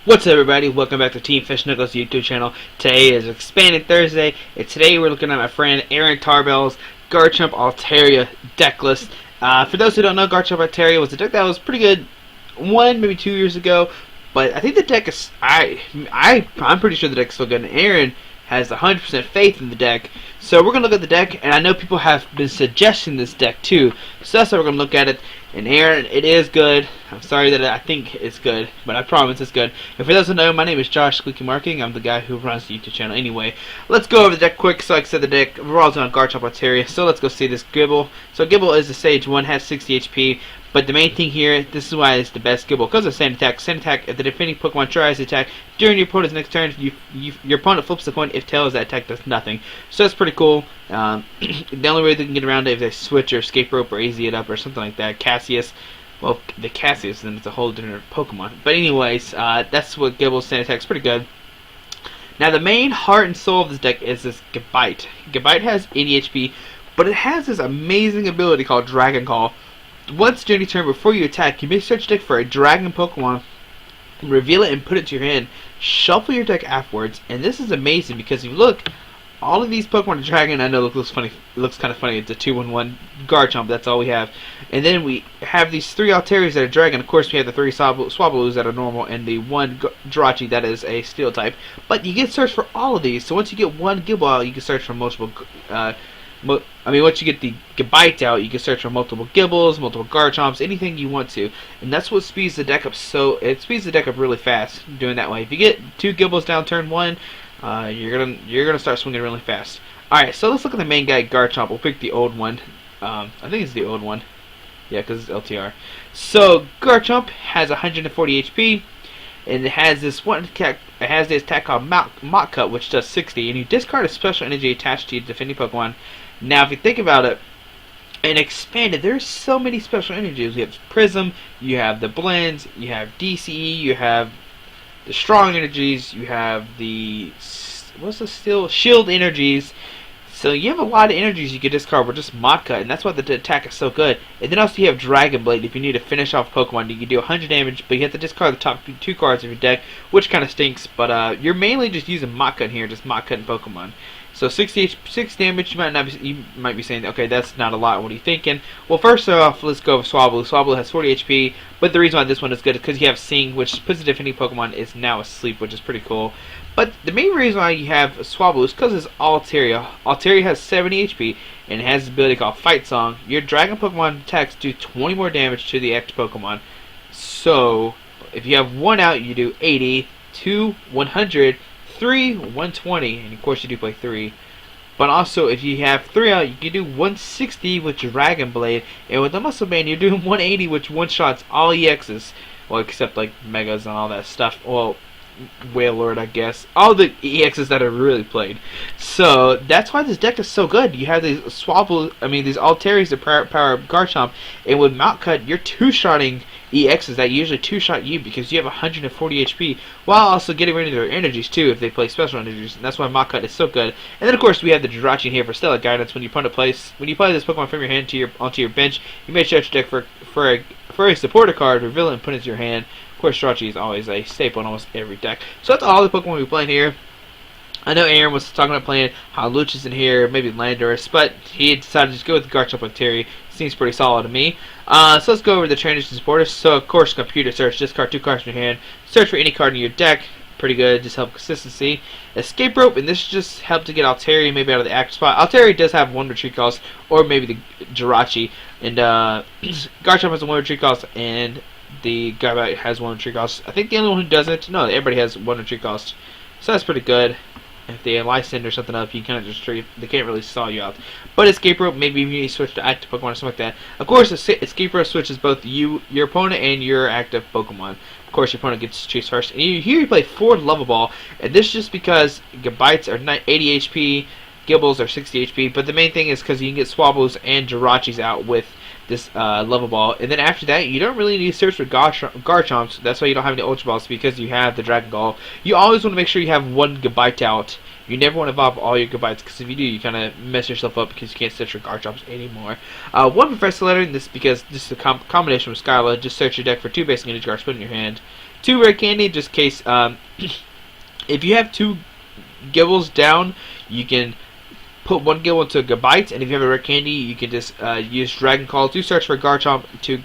What's up, everybody? Welcome back to Team Fish Knuckles YouTube channel. Today is Expanded Thursday, and today we're looking at my friend Aaron Tarbell's Garchomp Altaria deck list. For those who don't know, Garchomp Altaria was a deck that was pretty good maybe 2 years ago, but I think the deck is I'm pretty sure the deck is still good. And Aaron has 100% faith in the deck, so we're gonna look at the deck. And I know people have been suggesting this deck too, so that's how we're gonna look at it. And Aaron, it is good. I'm sorry that I think it's good, but I promise it's good. And for those who know, my name is Josh Squeaky Marketing. I'm the guy who runs the YouTube channel. Anyway, let's go over the deck quick. So like I said, the deck revolves on Garchomp Altaria. So let's go see this Gibble. So Gibble is a Stage 1, has 60 HP. But the main thing here, this is why it's the best Gibble, because of Sand Attack. Sand Attack, if the defending Pokemon tries to attack during your opponent's next turn, your opponent flips the coin. If tails, that attack does nothing. So that's pretty cool. The only way they can get around it is they switch or Escape Rope or Easy It Up or something like that. Cassius. Well, the Cassius, then it's a whole different Pokemon. But anyways, that's what Gibble's Sand Attack is pretty good. Now the main heart and soul of this deck is this Gabite. Gabite has 80 HP, but it has this amazing ability called Dragon Call. Once during your turn before you attack, you may search your deck for a Dragon Pokemon, reveal it and put it to your hand, shuffle your deck afterwards, and this is amazing because if you look, all of these Pokemon are Dragon. I know it looks funny. It looks kind of funny. It's a 2-1-1 Garchomp. That's all we have. And then we have these 3 Altarias that are Dragon. Of course, we have the 3 Swablues that are normal, and the 1 Jirachi that is a Steel type. But you get search for all of these. So once you get one Gibble out, you can search for multiple. Once you get the Gabite out, you can search for multiple Gibbles, multiple Garchomps, anything you want to, and that's what speeds the deck up. So it speeds the deck up really fast doing that way. If you get 2 Gibbles down turn 1. You're gonna start swinging really fast. All right, so let's look at the main guy, Garchomp. We'll pick the old one. I think it's the old one. Yeah, because it's LTR. So Garchomp has 140 HP, and it has this attack called Mach Cut, which does 60, and you discard a special energy attached to your defending Pokemon. Now, if you think about it, in Expanded, there's so many special energies. You have Prism, you have the Blends, you have DCE, you have the strong energies, you have the shield energies. So you have a lot of energies you can discard with just Mach Cut, and that's why the attack is so good. And then also you have Dragon Blade. If you need to finish off Pokemon, you can do 100 damage, but you have to discard the top 2 cards of your deck, which kind of stinks. But you're mainly just using Mach Cut here, just Mach Cut Pokemon. So 6 damage, you might be saying, okay, that's not a lot. What are you thinking? Well, first off, let's go with Swablu. Swablu has 40 HP, but the reason why this one is good is because you have Sing, which puts the defending Pokemon is now asleep, which is pretty cool. But the main reason why you have Swablu is because it's Altaria. Altaria has 70 HP and it has this ability called Fight Song. Your Dragon Pokemon attacks do 20 more damage to the active Pokemon. So if you have 1 out, you do 80, 2, 100, 3, 120, and of course you do play 3. But also, if you have 3 out, you can do 160 with Dragon Blade, and with the Muscle Band, you're doing 180, which one-shots all EXs. Well, except like Megas and all that stuff. Well, Wailord, I guess. All the EXs that are really played. So that's why this deck is so good. You have these these Altarias that power up Garchomp, and with Mach Cut, you're 2-shotting EXs that usually 2-shot you because you have 140 HP, while also getting rid of their energies too if they play special energies. And that's why Mach Cut is so good. And then of course we have the Jirachi here for Stellar Guidance. When you play this Pokemon from your hand onto your bench, you may search your deck for a supporter card, reveal it, and put it into your hand. Of course, Jirachi is always a staple in almost every deck. So that's all the Pokemon we're playing here. I know Aaron was talking about playing Hawlucha's in here, maybe Landorus, but he decided to just go with Garchomp Altaria. Seems pretty solid to me. So let's go over the trainers and supporters. So of course, computer search, discard 2 cards from your hand, search for any card in your deck. Pretty good, just help consistency. Escape Rope, and this just helped to get Altaria maybe out of the active spot. Altaria does have 1 retreat cost, or maybe the Jirachi, and Garchomp has a 1 retreat cost, and the Gabite has 1 retreat cost. I think the only one who doesn't, no, everybody has 1 retreat cost. So that's pretty good. If they Lysend or something up, you kind of just they can't really saw you out. But Escape Rope, maybe you need to switch to active Pokemon or something like that. Of course, Escape Rope switches both your opponent and your active Pokemon. Of course, your opponent gets to choose first. And here you play 4 Level Ball, and this is just because Gabites are 80 HP, Gibbles are 60 HP. But the main thing is because you can get Swablu's and Jirachis out with this Level Ball, and then after that you don't really need to search for Garchomps. That's why you don't have any Ultra Balls, because you have the Dragon Ball. You always want to make sure you have 1 Gabite out. You never want to evolve all your Gabites, because if you do, you kind of mess yourself up because you can't search for Garchomps anymore. 1 Professor Letter, and this because this is a combination with Skyla. Just search your deck for 2 basic energy cards, put in your hand. 2 rare candy, just in case. If you have 2 Gibbles down, you can put 1 Gibble into Gabite, and if you have a rare candy, you can just use Dragon Call to search for Garchomp to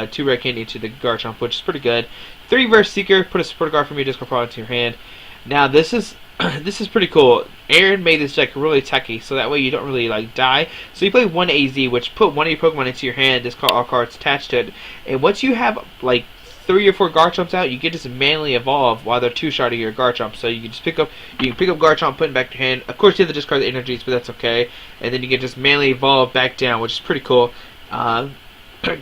2 rare candy into the Garchomp, which is pretty good. 3 Verse Seeker, put a support card from your discard pile into your hand. Now this is this is pretty cool. Aaron made this deck really techy, so that way you don't really like die. So you play 1 AZ, which put 1 of your Pokemon into your hand, discard all cards attached to it, and once you have like 3 or 4 Garchomps out, you can just manually evolve while they're 2-shot of your Garchomp. So you can just pick up Garchomp, put it back in your hand. Of course, you have to discard the energies, but that's okay. And then you can just manually evolve back down, which is pretty cool.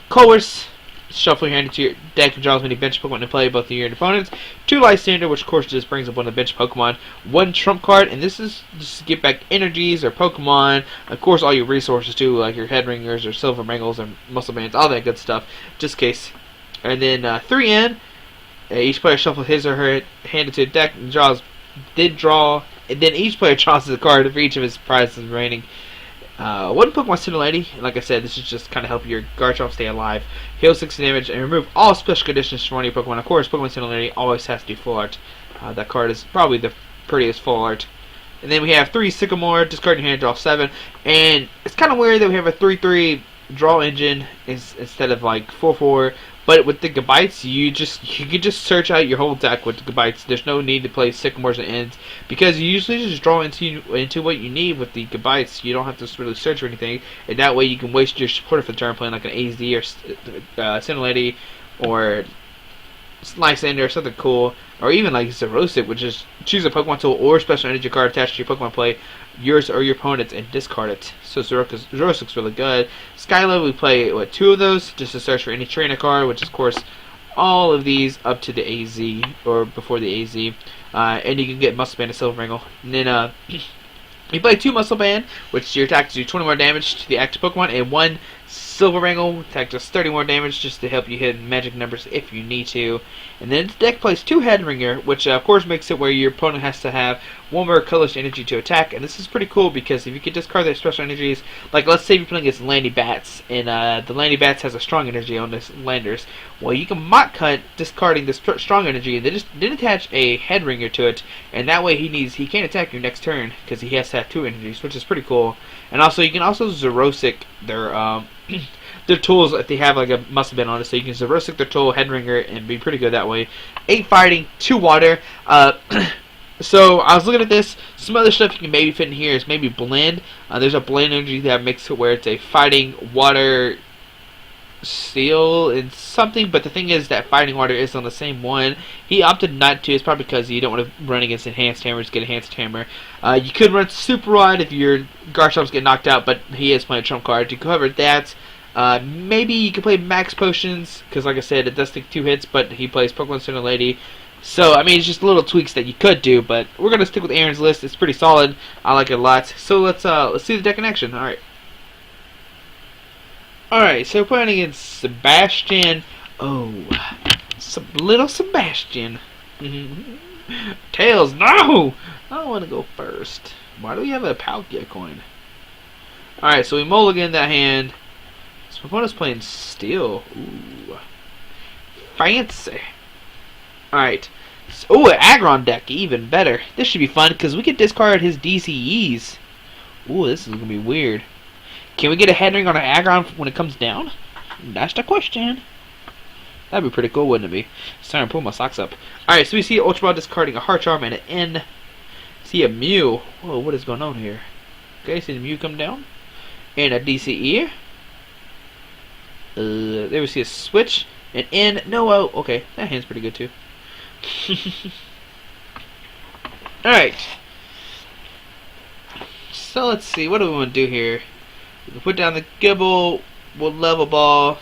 Colors, shuffle your hand into your deck and draw as many bench Pokemon to play, both of your opponents. 2 Lysander, which of course just brings up 1 of the bench Pokemon. 1 Trump card, and this is just to get back energies or Pokemon. Of course, all your resources too, like your Headringers or Silver Mangles or Muscle Bands, all that good stuff, just in case. And then 3 in. Each player shuffles his or her hand into a deck and draws. And then each player draws a card for each of his prizes remaining. 1 Pokemon Similarity. Like I said, this is just kind of help your Garchomp stay alive. Heal 6 damage and remove all special conditions from one of your Pokemon. Of course, Pokemon Similarity always has to do full art. That card is probably the prettiest full art. And then we have 3 Sycamore. Discard your hand, draw 7. And it's kind of weird that we have a 3/3 draw engine instead of like 4/4. But with the Gabites, you can just search out your whole deck with the Gabites. There's no need to play Sycamores and Ends because you usually just draw into what you need with the Gabites. You don't have to really search for anything, and that way you can waste your supporter for the turn playing like an AZ or Cinelady or Lysander or something cool, or even like Zerosic, which is choose a Pokemon tool or special energy card attached to your Pokemon play, yours or your opponent's, and discard it. So Zerosic's really good. Skyla, we play 2 of those just to search for any trainer card, which is of course all of these up to the AZ or before the AZ, and you can get Muscle Band and Silver Wrangle. And then you play 2 Muscle Band, which your attacks do 20 more damage to the active Pokemon, and 1 Silver Wrangle attack does 30 more damage just to help you hit magic numbers if you need to. And then the deck plays 2 Headringer, which of course makes it where your opponent has to have 1 more colorless energy to attack. And this is pretty cool because if you can discard their special energies, like let's say you're playing against Landy Bats, and the Landy Bats has a strong energy on this Landers. Well, you can Mach Cut discarding this strong energy, and then attach a Headringer to it, and that way he can't attack your next turn because he has to have 2 energies, which is pretty cool. And also you can also Zerosic their tools if they have like a Muscle Band on it, so you can Zerosic their tool, Headringer, and be pretty good that way. 8 Fighting, 2 Water. So I was looking at this. Some other stuff you can maybe fit in here is maybe Blend. There's a Blend energy that makes it where it's a Fighting, Water, Steel, and something. But the thing is that Fighting Water is on the same one. He opted not to. It's probably because you don't want to run against Enhanced Hammer. Just get Enhanced Hammer. You could run Super Rod if your Garchomps get knocked out, but he is playing a trump card to cover that. Maybe you can play Max Potions, because like I said, it does take 2 hits, but he plays Pokemon Center Lady. So, I mean, it's just little tweaks that you could do, but we're going to stick with Aaron's list. It's pretty solid. I like it a lot. So, let's see the deck in action. Alright. Alright, so we're playing against Sebastian. Oh, little Sebastian. Tails, no! I don't want to go first. Why do we have a Palkia coin? Alright, so we mulligan that hand. So my opponent's playing Steel. Ooh. Fancy. Alright. Oh, an Aggron deck. Even better. This should be fun because we can discard his DCEs. Ooh, this is going to be weird. Can we get a Headring on an Aggron when it comes down? That's the question. That'd be pretty cool, wouldn't it be? It's time to pull my socks up. Alright, so we see Ultra Ball discarding a Heart Charm and an N. See a Mew. Whoa, what is going on here? Okay, see the Mew come down. And a DCE. There we see a Switch. An N. No, oh, okay. That hand's pretty good too. Alright. So let's see. What do we want to do here? We can put down the Gibble. We'll level ball.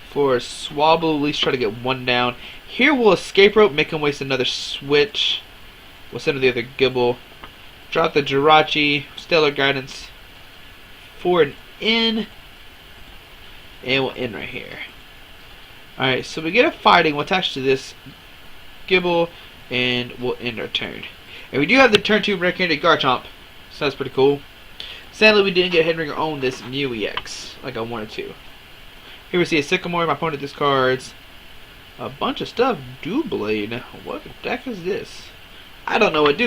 For Swablu, at least try to get 1 down. Here we'll Escape Rope, make him waste another Switch. We'll send him the other Gibble. Drop the Jirachi, Stellar Guidance for an N. And we'll end right here. Alright, so we get a Fighting. We'll attach to this Gibble, and we'll end our turn. And we do have the turn 2 rare candidate Garchomp, so that's pretty cool. Sadly, we didn't get Headringer on this Mew EX like I wanted to. Here we see a Sycamore. My opponent discards A bunch of stuff. Doublade. What the heck is this? I don't know what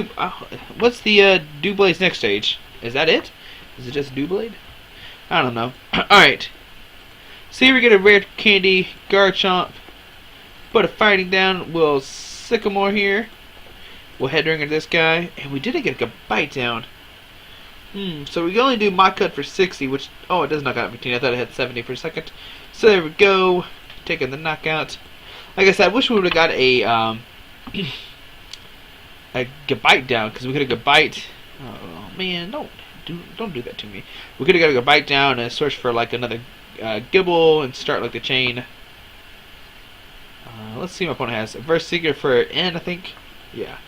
what's the Doublade's next stage? Is that it? Is it just Doublade? I don't know. Alright. So here we get a rare candy, Garchomp. Put a fighting down. We'll Sycamore here. We'll head ringer this guy. And we didn't get a bite down. So we can only do Mach Cut for 60, which, oh, it does knock out 15. I thought it had 70 for a second. So there we go. Taking the knockout. Like I said, I wish we would have got a bite down, because we could have got bite. Oh man, don't do that to me. We could have got a bite down and search for like another Gibble and start like the chain. Let's see what my opponent has. A Verse Seeker for N, I think. Yeah.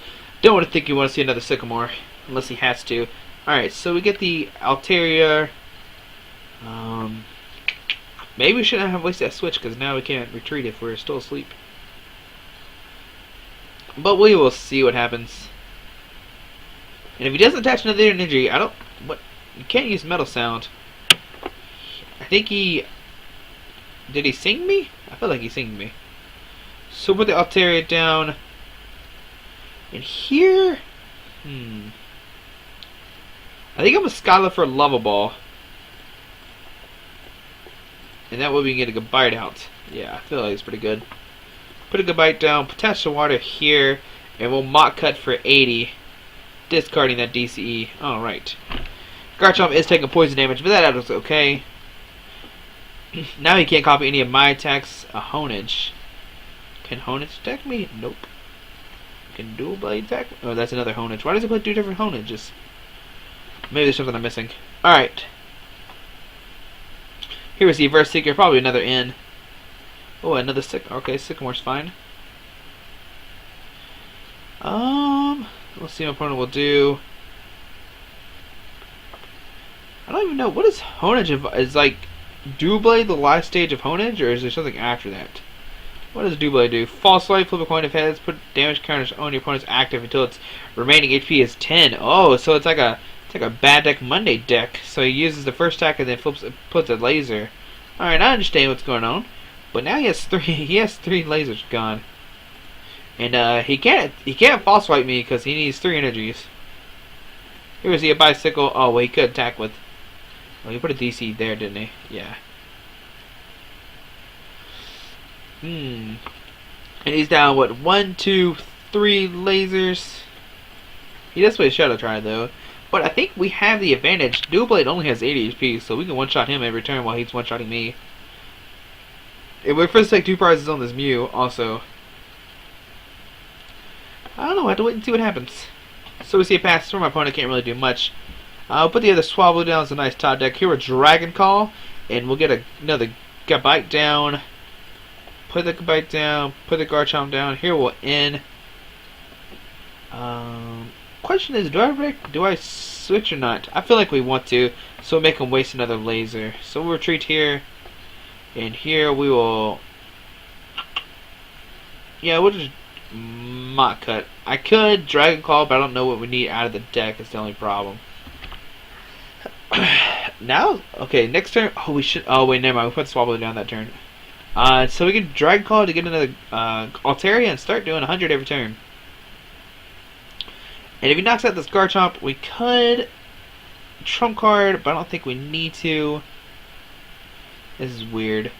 Don't want to think you want to see another Sycamore unless he has to. Alright, so we get the Altaria. Maybe we shouldn't have wasted that switch, because now we can't retreat if we're still asleep. But we will see what happens. And if he doesn't attach another energy, you can't use Metal Sound. I think did he sing me? I feel like he singed me. So put the Altaria down. And here, I think I'm a Scholar for a Lava Ball. And that way we can get a good bite out. Yeah, I feel like it's pretty good. Put a good bite down, attach the water here, and we'll Mach Cut for 80. Discarding that DCE. Alright. Garchomp is taking poison damage, but that looks okay. Now he can't copy any of my attacks. A Honedge. Can Honedge attack me? Nope. Can Dual Blade attack me? Oh, that's another Honedge. Why does it play two different Honedges? Maybe there's something I'm missing. Alright. Here we see Verse Seeker, probably another N. Oh, another okay, Sycamore's fine. Let's see what my opponent will do. I don't even know. What is Honedge? Is like Doublade the last stage of Honedge, or is there something after that? What does Doublade do? False Light, flip a coin of heads, put damage counters on your opponent's active until its remaining HP is 10. Oh, so it's like a Bad Deck Monday deck. So he uses the first attack and then puts a laser. Alright, I understand what's going on. But now he has three lasers gone. And he can't false fight me because he needs 3 energies. Here was he a bicycle. Oh well, he could attack with. Oh, he put a DC there, didn't he? Yeah. And he's down what, 1, 2, 3 lasers. He does play Shadow Try though. But I think we have the advantage. Doublade only has 80 HP, so we can one-shot him every turn while he's one-shotting me. If we first take 2 prizes on this Mew, also. I don't know, I have to wait and see what happens. So we see a pass through. My opponent can't really do much. I'll put the other Swablu down as a nice top deck. Here we're Dragon Call, and we'll get another Gabite down. Put the Gabite down, put the Garchomp down. Here we'll end. Question is, do I switch or not? I feel like we want to, so we'll make him waste another laser. So we'll retreat here, and here we will. Yeah, we'll just Mach Cut. I could Dragon Claw, but I don't know what we need out of the deck. It's the only problem. Now, okay, next turn. Oh, we should. Oh wait, never mind. We put Swablu down that turn. So we can Dragon Claw to get another Altaria and start doing 100 every turn. And if he knocks out this Garchomp, we could trump card, but I don't think we need to. This is weird.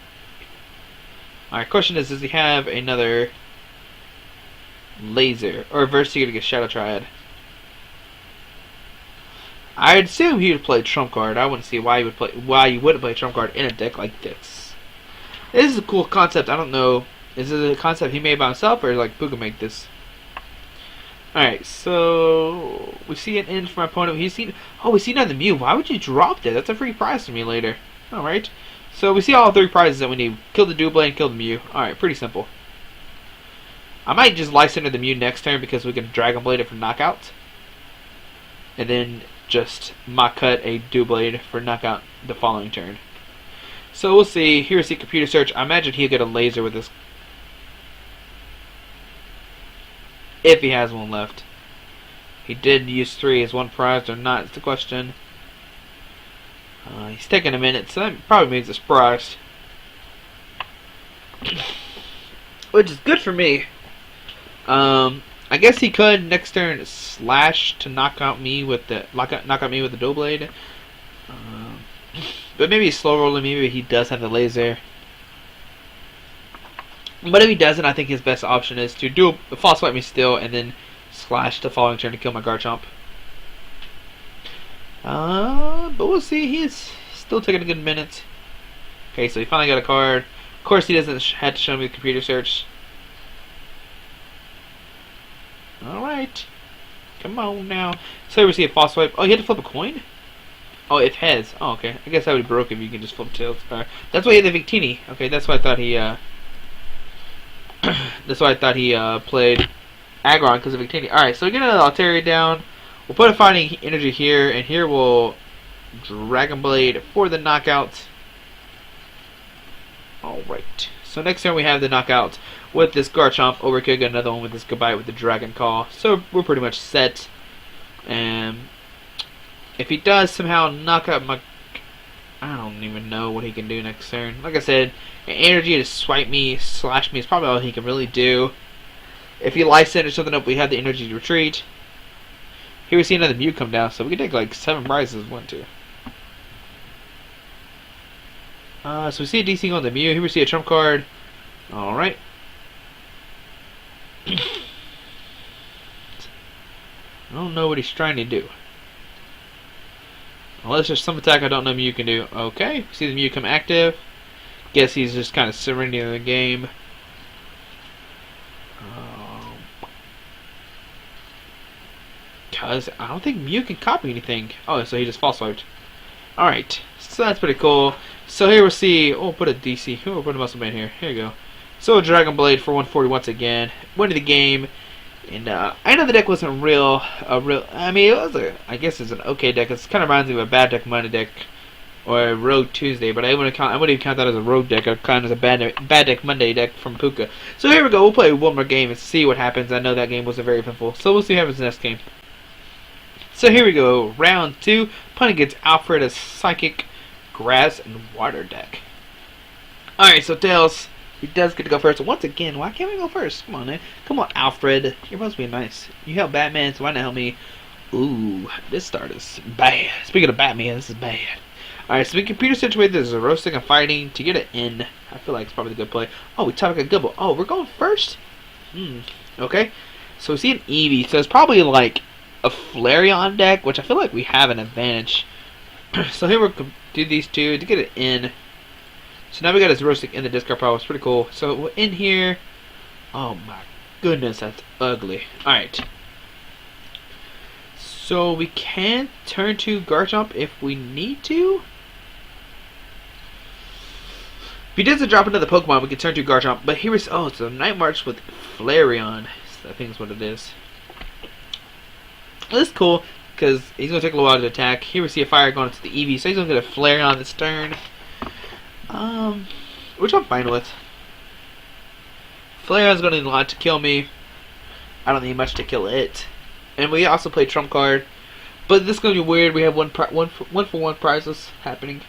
Alright, question is, does he have another laser? Or Verse Seeker to get Shadow Triad? I'd assume he would play trump card. I wouldn't see why you wouldn't play trump card in a deck like this. This is a cool concept. I don't know. Is it a concept he made by himself, or like Puga make this? Alright, so we see an end for my opponent. We see another Mew. Why would you drop that? That's a free prize for me later. Alright. So we see all 3 prizes that we need. Kill the Doublade and kill the Mew. Alright, pretty simple. I might just Life Center the Mew next turn because we can Dragon Blade it for knockout. And then just Mach Cut a Doublade for knockout the following turn. So we'll see. Here's the computer search. I imagine he'll get a laser with this. If he has one left. He did use 3 as 1 prize or not, is the question. He's taking a minute, so that probably means it's priced. which is good for me. I guess he could next turn slash to knock out me with the dual blade. But maybe he's slow rolling. Maybe he does have the laser. But if he doesn't, I think his best option is to do false swipe me still and then slash the following turn to kill my Garchomp. But we'll see. He's still taking a good minute. Okay, so he finally got a card. Of course, he doesn't have to show me the computer search. Alright. Come on now. So we see a false swipe. Oh, you had to flip a coin? Oh, if heads. Oh, okay. I guess that would be broken if you can just flip tails. That's why he had the Victini. Okay, that's why I thought he, that's why I thought he, played Aggron because of Victini. Alright, so we get another Altaria down. We'll put a Fighting Energy here, and here we'll Dragon Blade for the knockout. Alright. So next turn we have the knockout with this Garchomp, or we could get another one with this Goodbye with the Dragon Call. So we're pretty much set. And if he does somehow knock out my... I don't even know what he can do next turn. Like I said, energy to swipe me, slash me is probably all he can really do. If he life center something up, we have the energy to retreat. Here we see another Mew come down, so we can take like 7 prizes. 1, 2. So we see a DC on the Mew. Here we see a trump card. Alright. I don't know what he's trying to do. Unless there's some attack I don't know Mew can do. Okay, see the Mew come active. Guess he's just kind of surrendering the game. Because I don't think Mew can copy anything. Oh, so he just false swiped. Alright, so that's pretty cool. So here we'll see. Oh, put a DC. Oh, put a Muscle Band here. Here you go. So Dragon Blade for 140 once again. Winning the game. And I know the deck wasn't real. I mean, it was I guess it's an okay deck. It kind of reminds me of a Bad Deck Monday deck or a Rogue Tuesday, but I wouldn't even count that as a Rogue deck. I'd count it as a Bad Deck Monday deck from Puka. So here we go. We'll play one more game and see what happens. I know that game wasn't very eventful, so we'll see what happens next game. So here we go. Round 2. Playing against Alfred, a Psychic, Grass, and Water deck. All right, so Tails. He does get to go first. Once again, why can't we go first? Come on, man. Come on, Alfred. You're supposed to be nice. You help Batman, so why not help me? Ooh, this start is bad. Speaking of Batman, this is bad. Alright, so we computer situated this is roasting and fighting to get it in. I feel like it's probably the good play. Oh, we topic a Gibble. Oh, we're going first? Okay. So we see an Eevee. So it's probably like a Flareon deck, which I feel like we have an advantage. So here we're going to do these two to get it in. So now we got his roasting in the discard pile. It's pretty cool. So we're in here. Oh my goodness, that's ugly. Alright. So we can turn to Garchomp if we need to. If he doesn't drop another Pokemon, we can turn to Garchomp. But here is, oh, it's a Night March with Flareon. I think that's what it is. Well, this is cool because he's going to take a little while to attack. Here we see a fire going into the Eevee, so he's going to get a Flareon this turn. Which I'm fine with. Flareon's going to need a lot to kill me. I don't need much to kill it. And we also play trump card. But this is going to be weird. We have one for one prizes happening.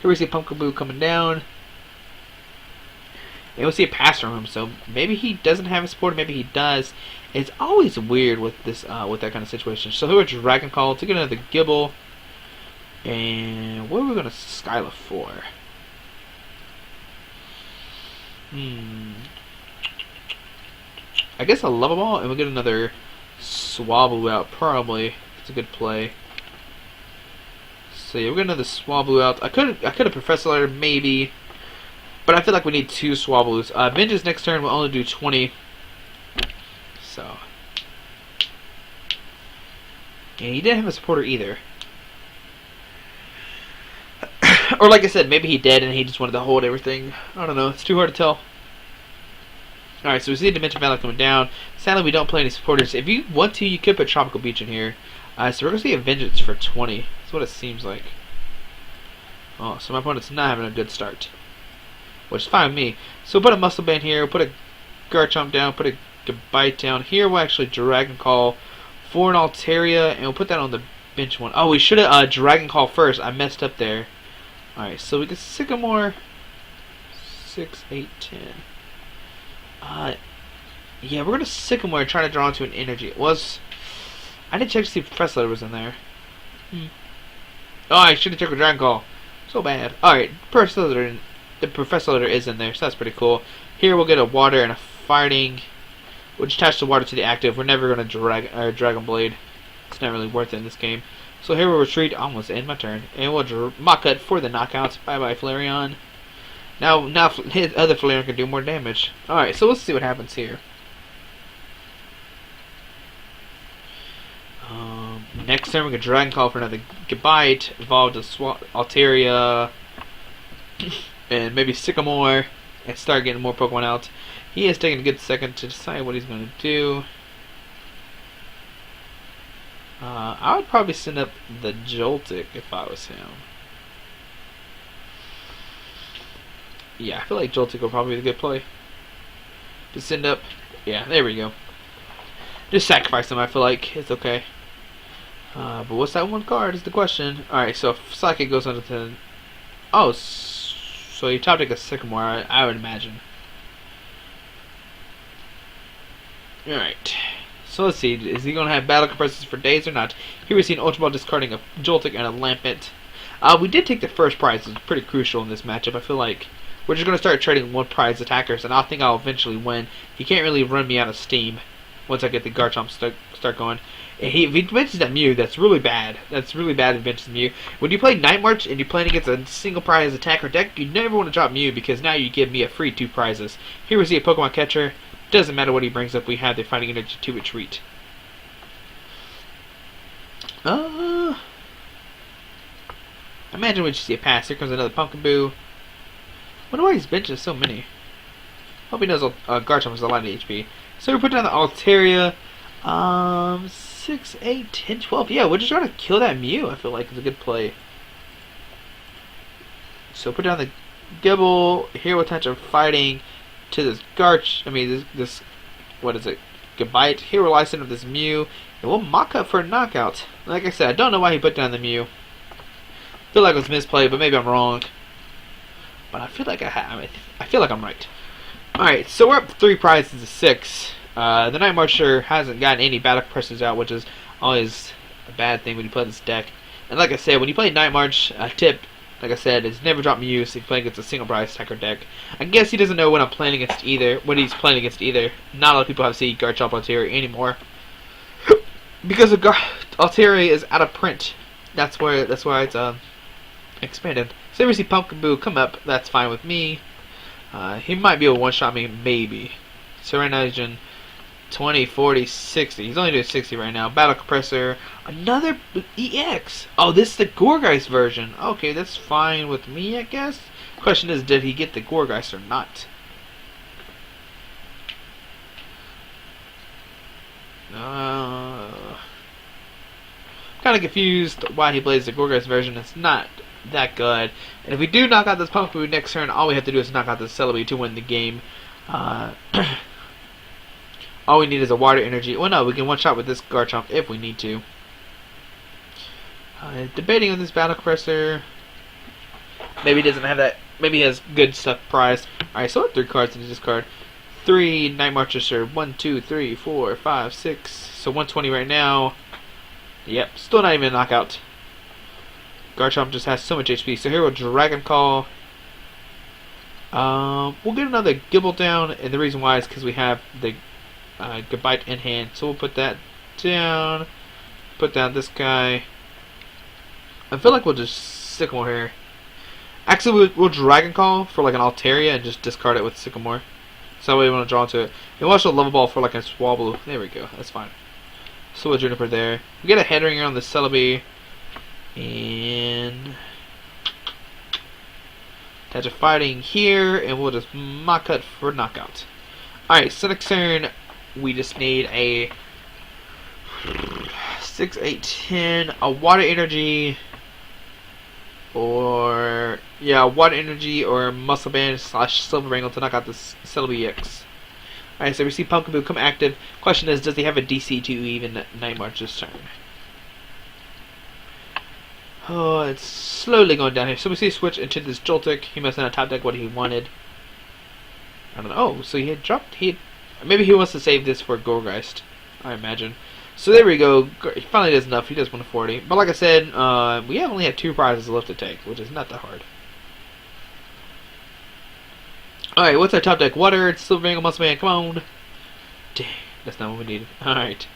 Here we see a Pumpkaboo coming down. And we'll see a pass from him. So maybe he doesn't have a supporter. Maybe he does. It's always weird with this, with that kind of situation. So here we're Dragon Call to get another Gibble. And what are we going to Skyla for? I guess a Lava Ball, and we'll get another Swablu out, probably. It's a good play. So yeah, we're getting another Swablu out. I could have Professor Letter, maybe. But I feel like we need 2 Swablus. Vengeance next turn will only do 20. So. And he didn't have a supporter either. Or like I said, maybe he did and he just wanted to hold everything. I don't know. It's too hard to tell. Alright, so we see Dimension Valley coming down. Sadly, we don't play any supporters. If you want to, you could put Tropical Beach in here. So we're going to see a Vengeance for 20. That's what it seems like. Oh, so my opponent's not having a good start. Which is fine with me. So we'll put a Muscle Band here. We'll put a Garchomp down. Put a Goodbye down. Here we'll actually Dragon Call for an Altaria. And we'll put that on the bench one. Oh, we should have Dragon Call first. I messed up there. Alright, so we get Sycamore. 6, 8, 10. Uh, yeah, we're gonna Sycamore and try to draw into an energy. It was. I didn't check to see if Professor was in there. Oh, I should have checked with Dragon Call. So bad. Alright, the Professor is in there, so that's pretty cool. Here we'll get a water and a fighting. We'll just attach the water to the active. We're never going to Dragon Blade. It's not really worth it in this game. So here we'll retreat. Almost end my turn. And we'll Mach Cut for the knockout. Bye-bye, Flareon. Now his other Flareon can do more damage. Alright, so let's see what happens here. Next turn we can Dragon Call for another Gabite, evolve to Altaria, and maybe Sycamore, and start getting more Pokemon out. He is taking a good second to decide what he's going to do. I would probably send up the Joltik if I was him. Yeah, I feel like Joltik will probably be the good play. To send up, yeah, there we go. Just sacrifice him, I feel like it's okay. But what's that one card is the question. Alright, so if Psychic goes under to... Oh, so you top deck a Sycamore, I would imagine. Alright. So let's see, is he going to have battle compressors for days or not? Here we see an Ultra Ball discarding a Joltik and a Lampent. We did take the first prize, it's pretty crucial in this matchup. I feel like we're just going to start trading one prize attackers, and I think I'll eventually win. He can't really run me out of steam once I get the Garchomp start going. If he benches that Mew, that's really bad. That's really bad if he benches Mew. When you play Night March and you're playing against a single prize attacker deck, you never want to drop Mew because now you give me a free 2 prizes. Here we see a Pokemon catcher. Doesn't matter what he brings up, we have the fighting energy to retreat. Imagine we just see a pass. Here comes another Pumpkaboo. Wonder why he's benching so many. Hope he knows Garchomp has a lot of HP. So we put down the Altaria. 6, 8, 10, 12. Yeah, we're just trying to kill that Mew. I feel like it's a good play. So put down the Gibble. Here we'll attach a fighting to this this what is it? Gabite. Here we'll send up this Mew. And we'll Mach Up for a knockout. Like I said, I don't know why he put down the Mew. I feel like it was misplayed, but maybe I'm wrong. But I feel like I feel like I'm right. Alright, so we're up 3 prizes to 6. The Night Marcher hasn't gotten any battle compressors out, which is always a bad thing when you play this deck. And like I said, when you play Night March, tip, like I said, is never drop Mew if you play against a single prize attacker deck. I guess he doesn't know when I'm playing against either. When he's playing against either. Not a lot of people have seen Garchomp Altaria anymore, because Altaria is out of print. That's why it's expanded. So we see Pumpkaboo come up. That's fine with me. He might be able to one-shot me, maybe. So right now he's in 20, 40, 60. He's only doing 60 right now. Battle Compressor. Another EX. Oh, this is the Gourgeist version. Okay, that's fine with me, I guess. Question is, did he get the Gourgeist or not? Kind of confused why he plays the Gourgeist version. It's not that good. And if we do knock out this Pumpkaboo next turn, all we have to do is knock out this Celebi to win the game. All we need is a water energy. Well, no, we can one-shot with this Garchomp if we need to. Debating on this Battle Compressor. Maybe he doesn't have that. Maybe he has good stuff prized. Alright, so 3 cards in this card. 3 Night Marchers, sir. 1, 2, 3, 4, 5, 6. So 120 right now. Yep, still not even a knockout. Garchomp just has so much HP. So here we'll Dragon Call. We'll get another Gibble down, and the reason why is because we have the Gabite in hand. So we'll put that down. Put down this guy. I feel like we'll just Sycamore here. Actually, we'll Dragon Call for like an Altaria and just discard it with Sycamore. So that way we want to draw into it. And we'll also Level Ball for like a Swablu. There we go. That's fine. So we'll Juniper there. We get a Head Ringer on the Celebi. And attach a fighting here, and we'll just Mach Cut for knockout. Alright, so next turn we just need a 6, 8, 10, a water energy, or water energy or muscle band / silver wrangle to knock out this Celebi X. Alright, so we see Pumpkaboo come active. Question is, does he have a DC to even Night March this turn? Oh, it's slowly going down here. So we see switch into this Joltik. He must not top deck what he wanted. I don't know. Oh, so he had dropped. Maybe he wants to save this for Gorgeist, I imagine. So there we go. He finally does enough. He does 140. But like I said, we have only had 2 prizes left to take, which is not that hard. Alright, what's our top deck? Water, Silver Angle, Muscle Man, come on. Dang, that's not what we needed. Alright.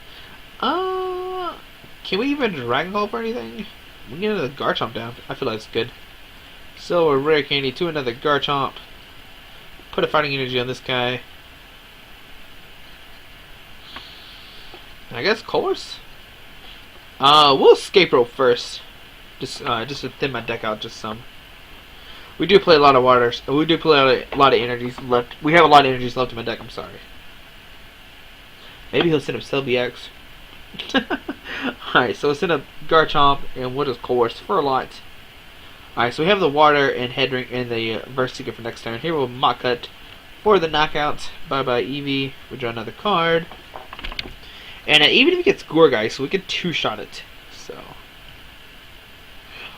Can we even Dragon Ball for anything? We can get another Garchomp down. I feel like it's good. So a rare candy to another Garchomp. Put a fighting energy on this guy. I guess Colors? We'll escape rope first. Just to thin my deck out just some. We do play a lot of waters. We do play a lot of energies left. We have a lot of energies left in my deck, I'm sorry. Maybe he'll send up Sylvex. Alright, so we'll send up Garchomp and we'll just Colors for a lot. Alright, so we have the water and head ring and the Verse Seeker for next turn. Here we'll Mach Cut for the knockout. Bye bye Eevee. We draw another card. And even if he gets Gorgeist, we can 2-shot it. So,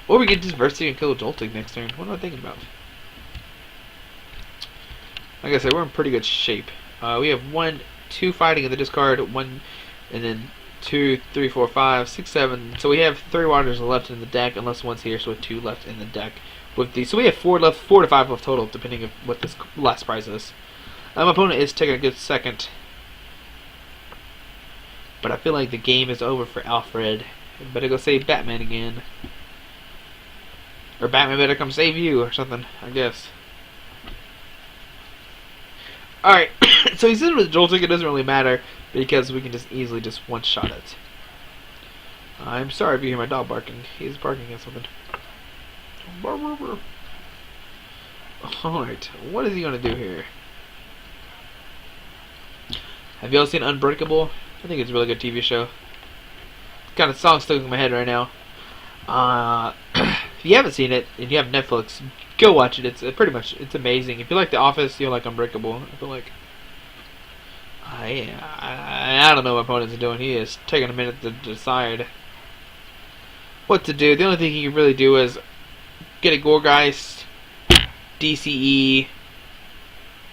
or we could just Verse Seeker and kill Joltik next turn. What am I thinking about? Like I said, we're in pretty good shape. We have 1, 2 fighting in the discard, 1, and then 2, 3, 4, 5, 6, 7. So we have 3 waters left in the deck, unless one's here, so we have 2 left in the deck. With these, so we have 4 left, 4 to 5 left total, depending on what this last prize is. My opponent is taking a good second, but I feel like the game is over for Alfred. Better go save Batman again, or Batman better come save you, or something. I guess. All right, so he's in with Joltik. It doesn't really matter because we can just easily just 1-shot it. I'm sorry if you hear my dog barking. He's barking at something. Alright, what is he going to do here? Have you all seen Unbreakable? I think it's a really good TV show. Kind of song stuck in my head right now. If you haven't seen it and you have Netflix, go watch it. It's pretty much, it's amazing. If you like The Office, you'll like Unbreakable. I feel like I don't know what my opponent's doing. He is taking a minute to decide what to do. The only thing he can really do is get a Gorgeist, DCE,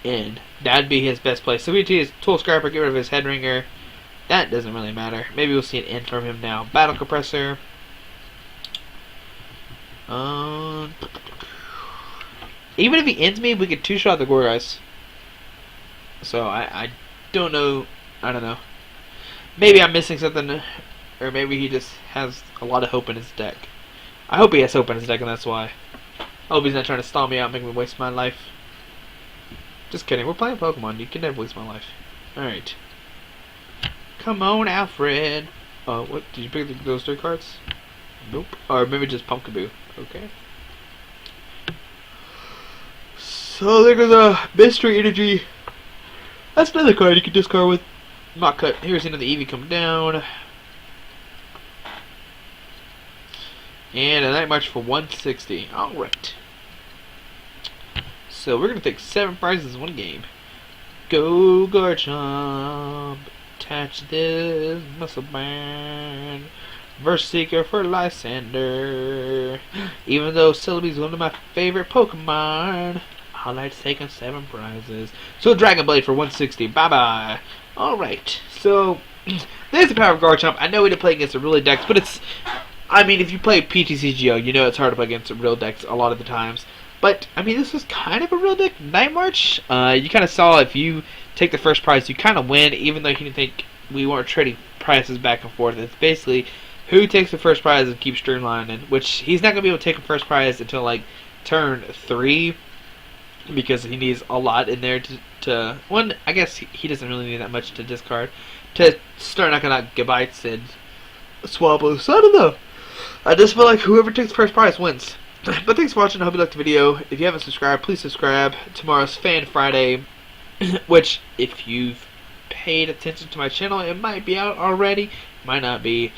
and that'd be his best play. So we do his Tool Scrapper, get rid of his Head Ringer. That doesn't really matter. Maybe we'll see an end from him now. Battle Compressor. Even if he ends me, we could 2-shot the Gorgeist. So I don't know. I don't know. Maybe I'm missing something, or maybe he just has a lot of hope in his deck. I hope he has hope in his deck, and that's why. I hope he's not trying to stall me out and make me waste my life. Just kidding. We're playing Pokemon. You can never waste my life. Alright. Come on, Alfred. What? Did you pick those 3 cards? Nope. Or maybe just Pumpkaboo. Okay. So there goes a Mystery Energy. That's another card you can discard with Mach Cut. Here's another Eevee coming down. And a Night March for 160. Alright. So we're going to take 7 prizes in 1 game. Go Garchomp. Attach this Muscle Man. Verse Seeker for Lysander. Even though Celebi's one of my favorite Pokemon, I like to take on 7 prizes. So Dragon Blade for 160. Bye bye. Alright. So there's the power of Garchomp. I know we didn't play against the real decks, but it's, I mean, if you play PTCGO, you know it's hard to play against real decks a lot of the times. But, I mean, this was kind of a real deck. Night March, you kind of saw if you take the first prize, you kind of win, even though you didn't think we weren't trading prizes back and forth. It's basically who takes the first prize and keeps streamlining, which he's not going to be able to take the first prize until, like, turn 3, because he needs a lot in there to one, I guess he doesn't really need that much to discard, to start knocking out Gibites and Swablu. So, I don't know. I just feel like whoever takes the first prize wins. But thanks for watching. I hope you liked the video. If you haven't subscribed, please subscribe. Tomorrow's Fan Friday, which, if you've paid attention to my channel, it might be out already. Might not be.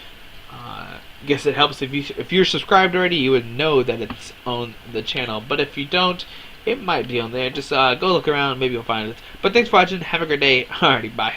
I guess it helps if you're subscribed already, you would know that it's on the channel. But if you don't, it might be on there. Just go look around. Maybe you'll find it. But thanks for watching. Have a great day. Alrighty, bye.